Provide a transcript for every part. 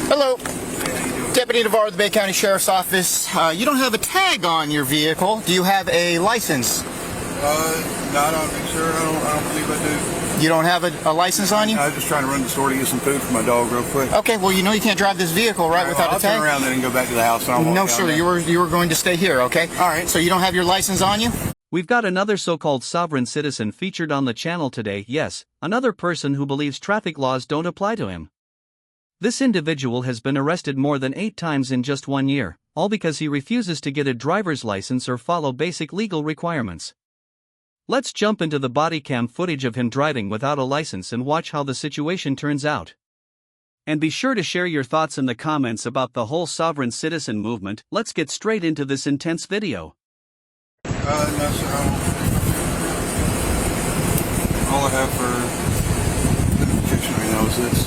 Hello. Deputy Navarro of the Bay County Sheriff's Office. You don't have a tag on your vehicle. Do you have a license? Not on me, sir. I don't believe I do. You don't have a license on you? I was just trying to run the store to get some food for my dog real quick. Okay, well, you know you can't drive this vehicle, right, without a tag? I'll turn around then and go back to the house. And I'll walk No, down sir. there. You were going to stay here, okay? All right. So you don't have your license on you? We've got another so-called sovereign citizen featured on the channel today. Yes, another person who believes traffic laws don't apply to him. This individual has been arrested more than 8 times in just 1 year, all because he refuses to get a driver's license or follow basic legal requirements. Let's jump into the body cam footage of him driving without a license and watch how the situation turns out. And be sure to share your thoughts in the comments about the whole sovereign citizen movement. Let's get straight into this intense video. No, sir. All I have for identification right now is this.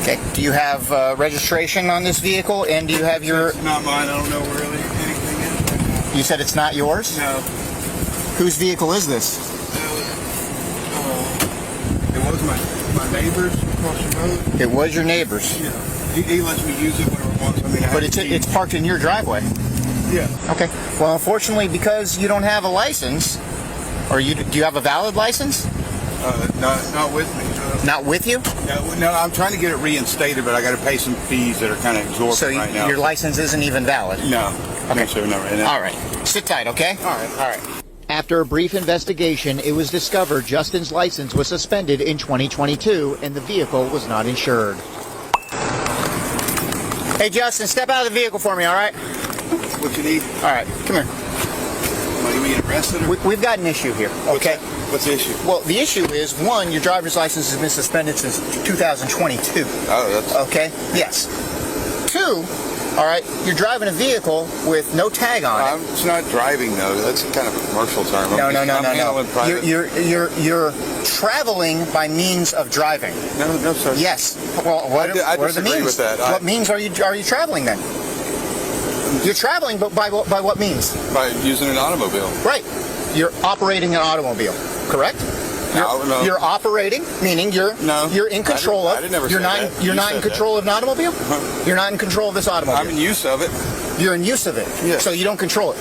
Okay. Do you have registration on this vehicle, and do you have your... It's not mine. I don't know really anything is right now. You said it's not yours? No. Whose vehicle is this? It was my neighbor's across the road. It was your neighbor's. Yeah. He lets me use it whenever he wants. I mean, But it's parked in your driveway. Yeah. Okay. Well, unfortunately, because you don't have a license, or do you have a valid license? Not with me. Not with you? No, I'm trying to get it reinstated, but I got to pay some fees that are kind of exorbitant So right now. your license isn't even valid? No. Okay. No, sir, not right now. All right. Sit tight, okay? All right. All right. After a brief investigation, it was discovered Justin's license was suspended in 2022 and the vehicle was not insured. Hey, Justin, step out of the vehicle for me, all right? What you need? All right, come here. Are you being arrested? Or? We've got an issue here, okay? What's the issue? Well, the issue is, one, your driver's license has been suspended since 2022. Oh, that's... Okay? Yes. 2, all right, you're driving a vehicle with no tag on it. It's not driving, though. That's kind of a commercial term. No. You're traveling by means of driving. No, sir. Yes. Well, what I are the disagree means? with that. What means are you traveling then? You're traveling, but by what means? By using an automobile. Right. You're operating an automobile, correct? No. You're operating, meaning you're in control of. I didn't never say that. You're not in control of an automobile? You're not in control of this automobile? I'm in use of it. You're in use of it? Yes. So you don't control it?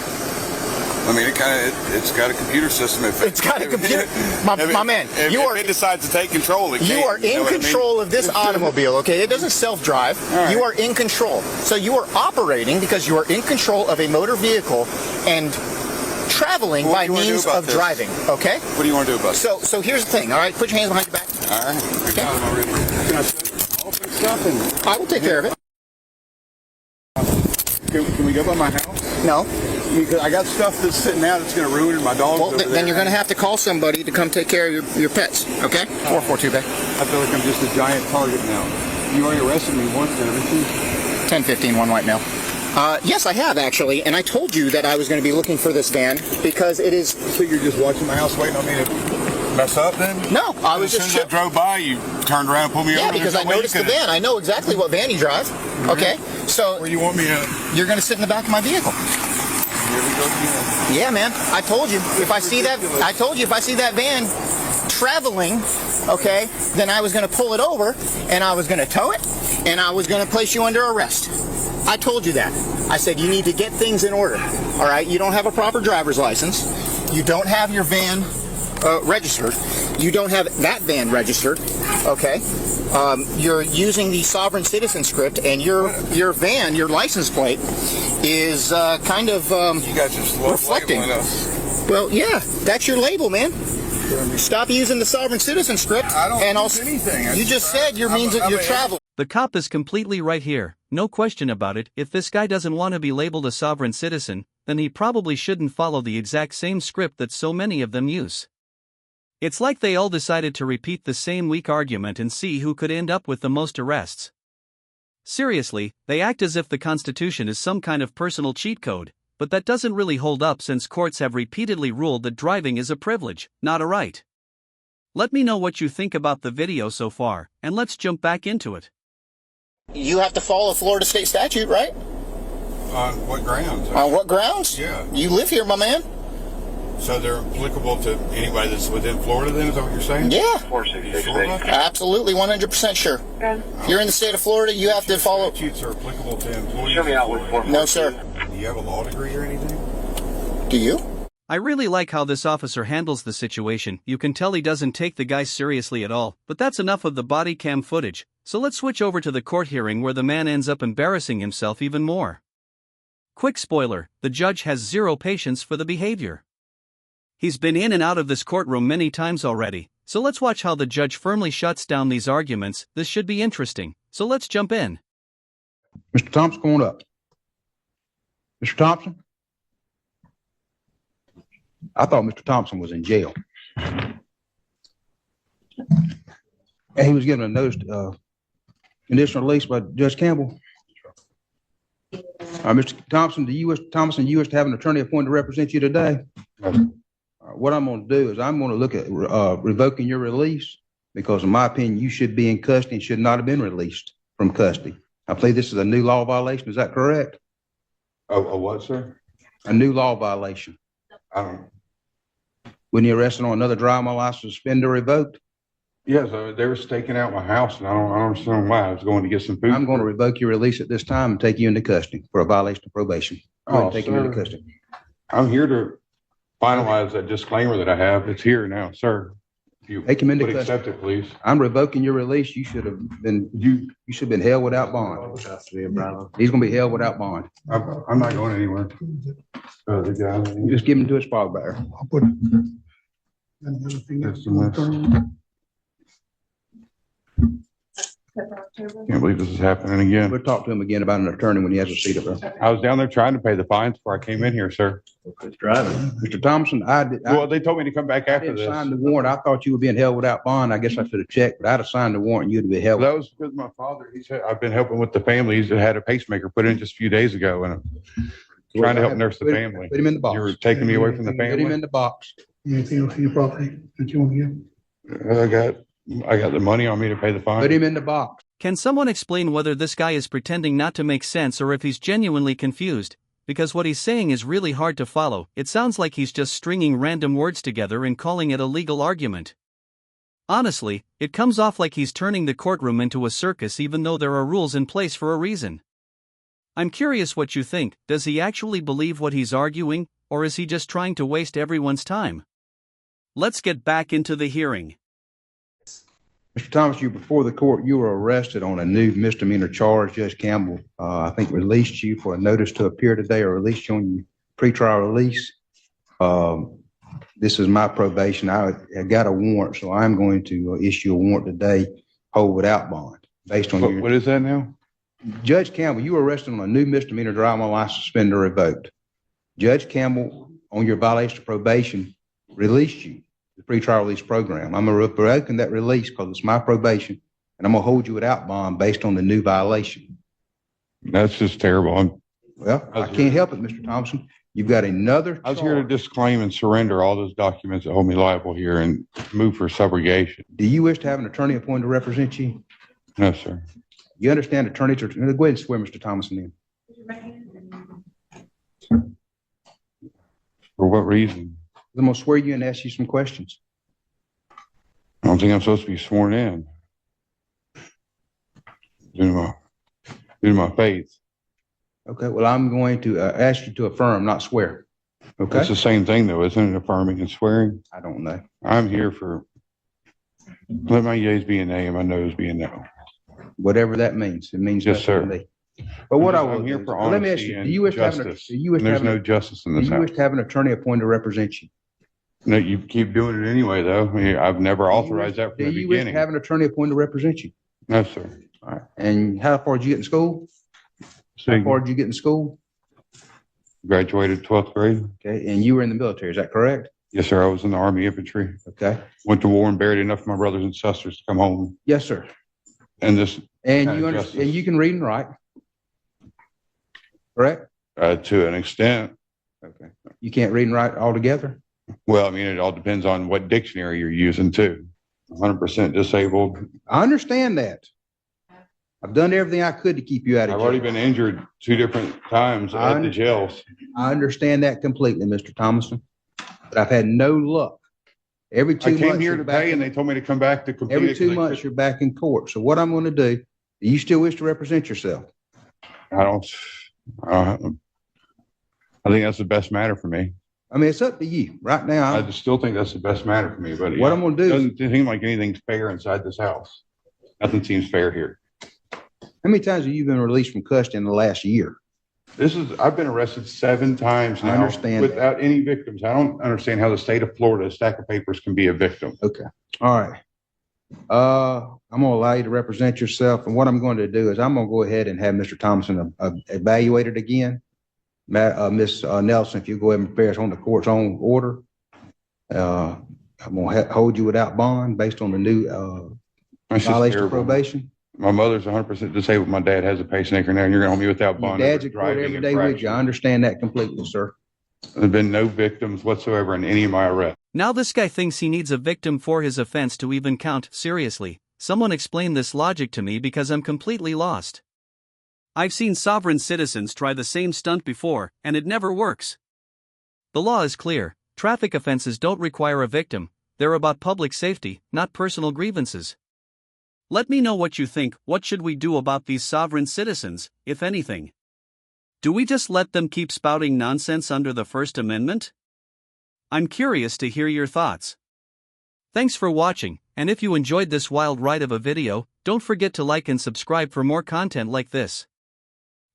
I mean, it's got a computer system. It's got a computer. My man, if it decides to take control, it can. You are in control of this automobile, okay? It doesn't self-drive. Right. You are in control. So you are operating because you are in control of a motor vehicle and traveling by means of driving, okay? What do you want to do about it? So here's the thing, all right? Put your hands behind your back. All right. I got them already. Open stuff and... I will take care of it. Can we go by my house? No. Because I got stuff that's sitting out that's going to ruin my dog. Well, then you're going to have to call somebody to come take care of your pets, okay? 442 back. I feel like I'm just a giant target now. You already arrested me once, haven't you? 1015, one white male. Yes, I have, actually, and I told you that I was going to be looking for this van because it is... So you're just watching my house waiting on me to mess up then? No, I was just... As soon as I drove by, you turned around and pulled me over. Yeah, because I noticed the van. I know exactly what van you drive, okay? So... Where you want me at? You're going to sit in the back of my vehicle. Here we go again. Yeah, man. I told you if I see that van traveling, okay, then I was going to pull it over and I was going to tow it and I was going to place you under arrest. I told you that. I said you need to get things in order. All right? You don't have a proper driver's license. You don't have your van registered. You don't have that van registered. Okay? You're using the sovereign citizen script, and your van, your license plate, is kind of you guys just reflecting. Well, yeah, that's your label, man. Stop using the sovereign citizen script. I don't and use anything. You just said your means of your travel. The cop is completely right here, no question about it. If this guy doesn't want to be labeled a sovereign citizen, then he probably shouldn't follow the exact same script that so many of them use. It's like they all decided to repeat the same weak argument and see who could end up with the most arrests. Seriously, they act as if the Constitution is some kind of personal cheat code, but that doesn't really hold up since courts have repeatedly ruled that driving is a privilege, not a right. Let me know what you think about the video so far, and let's jump back into it. You have to follow Florida state statute, right? On what grounds? On what grounds? Yeah. You live here, my man. So they're applicable to anybody that's within Florida then, is that what you're saying? Yeah, 466. Sure about that? absolutely, 100% sure. If you're in the state of Florida, you have to follow. Statutes are applicable to employees. Show me out with in Florida. No, sir. Do you have a law degree or anything? Do you? I really like how this officer handles the situation. You can tell he doesn't take the guy seriously at all, but that's enough of the body cam footage, so let's switch over to the court hearing where the man ends up embarrassing himself even more. Quick spoiler, the judge has zero patience for the behavior. He's been in and out of this courtroom many times already, so let's watch how the judge firmly shuts down these arguments. This should be interesting, so let's jump in. Mr. Thompson, come on up. Mr. Thompson? I thought Mr. Thompson was in jail. And he was given a notice, conditional release by Judge Campbell. Mr. Thompson, do you wish to have an attorney appointed to represent you today? What I'm going to do is I'm going to look at revoking your release because, in my opinion, you should be in custody and should not have been released from custody. I believe this is a new law violation. Is that correct? A what, sir? A new law violation. I don't know. When you arrested on another driving license, suspended or revoked? Yes, they were staking out my house, and I don't understand why. I was going to get some food. I'm going to revoke your release at this time and take you into custody for a violation of probation. Go ahead and take you into custody. I'm here to finalize that disclaimer that I have. It's here now, sir. If you Take him into would custody. accept it, please. I'm revoking your release. You should have been held without bond. He's going to be held without bond. I'm not going anywhere. The guy. Just give him to his file bearer. I'll put it. And the other thing That's is, the mess. Can't believe this is happening again. We'll talk to him again about an attorney when he has a seat up there. I was down there trying to pay the fines before I came in here, sir. Mr. Thompson, Well, they told me to come back I after didn't this. sign the warrant. I thought you were being held without bond. I guess I should have checked, but I'd have signed the warrant and you'd be held. That was because my father, he said, I've been helping with the family. He's had a pacemaker put in just a few days ago, and I'm trying to help nurse the family. Put him in the box. You were taking me away from the Put him family. in the box. anything else in your property that you want to give? I got the money on me to pay the fine. Put him in the box. Can someone explain whether this guy is pretending not to make sense or if he's genuinely confused? Because what he's saying is really hard to follow. It sounds like he's just stringing random words together and calling it a legal argument. Honestly, it comes off like he's turning the courtroom into a circus even though there are rules in place for a reason. I'm curious what you think. Does he actually believe what he's arguing, or is he just trying to waste everyone's time? Let's get back into the hearing. Mr. Thomas, before the court, you were arrested on a new misdemeanor charge. Judge Campbell, I think, released you for a notice to appear today, or released you on your pretrial release. This is my probation. I got a warrant, so I'm going to issue a warrant today, hold without bond, based on your. What is that now? Judge Campbell, you were arrested on a new misdemeanor driving license, suspended or revoked. Judge Campbell, on your violation of probation, released you. The pretrial release program. I'm revoking that release because it's my probation, and I'm gonna hold you without bond based on the new violation. That's just terrible. Well, I can't help it, Mr. Thompson. You've got another. I was here to disclaim and surrender all those documents that hold me liable here and move for subrogation. Do you wish to have an attorney appointed to represent you? No, sir. You understand attorneys are. Go ahead and swear Mr. Thompson in. For what reason? I'm gonna swear you and ask you some questions. I don't think I'm supposed to be sworn in. Due to my faith. Okay. Well, I'm going to ask you to affirm, not swear. Okay. It's the same thing, though, isn't it? Affirming and swearing. I don't know. I'm here for. Let my yeas be a nay and my noes be a no. Whatever that means. It means Yes, nothing sir. to me. But what I'm here for let me ask honesty you: and do you wish to have justice. an There's no justice in this house. have an attorney appointed to represent you? No, you keep doing it anyway, though. I mean, I've never authorized that from Do the you wish to beginning. have an attorney appointed to represent you? No, sir. All right. And how far did you get in school? How far did you get in school? Graduated 12th grade. Okay. And you were in the military, is that correct? Yes, sir. I was in the Army infantry. Okay. Went to war and buried enough of my brothers and sisters to come home. Yes, sir. And this, And Kind you of understand, justice. and you can read and write. Correct? to an extent. Okay. You can't read and write altogether? Well, I mean, it all depends on what dictionary you're using too. 100% disabled. I understand that. I've done everything I could to keep you out of I've jail. already been injured 2 different times at the jails. I understand that completely, Mr. Thomason. but I've had no luck. Every 2 I months. came here you're to back pay in- and they told me to come back to complete Every it 'cause 2 they months, couldn't- you're back in court. So what I'm going to do you still wish to represent yourself? I don't, I think that's the best matter for me. I mean, it's up to you. Right now, I just still think that's the best matter for me, but What I'm gonna do it is- doesn't seem like anything's fair inside this house. Nothing seems fair here. how many times have you been released from custody in the last year? I've been arrested 7 times I now understand that. without any victims. I don't understand how the state of Florida, a stack of papers, can be a victim. Okay. All right. I'm going to allow you to represent yourself. And what I'm going to do is I'm going to go ahead and have Mr. Thompson evaluated again. Ms. Nelson, if you go ahead and prepare us on the court's own order, I'm going to hold you without bond based on the new That's just violation of terrible. probation. My mother's 100% disabled. My dad has a pacemaker now, and you're going to hold me without Your bond. dad's over at court every day with you. I infraction. understand that completely, sir. There've been no victims whatsoever in any of my arrests. Now this guy thinks he needs a victim for his offense to even count. Seriously, someone explain this logic to me because I'm completely lost. I've seen sovereign citizens try the same stunt before, and it never works. The law is clear. Traffic offenses don't require a victim. They're about public safety, not personal grievances. Let me know what you think. What should we do about these sovereign citizens, if anything? Do we just let them keep spouting nonsense under the First Amendment? I'm curious to hear your thoughts. Thanks for watching, and if you enjoyed this wild ride of a video, don't forget to like and subscribe for more content like this.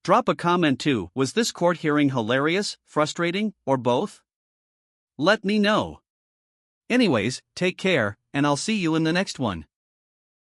Drop a comment too. Was this court hearing hilarious, frustrating, or both? Let me know. Anyways, take care, and I'll see you in the next one.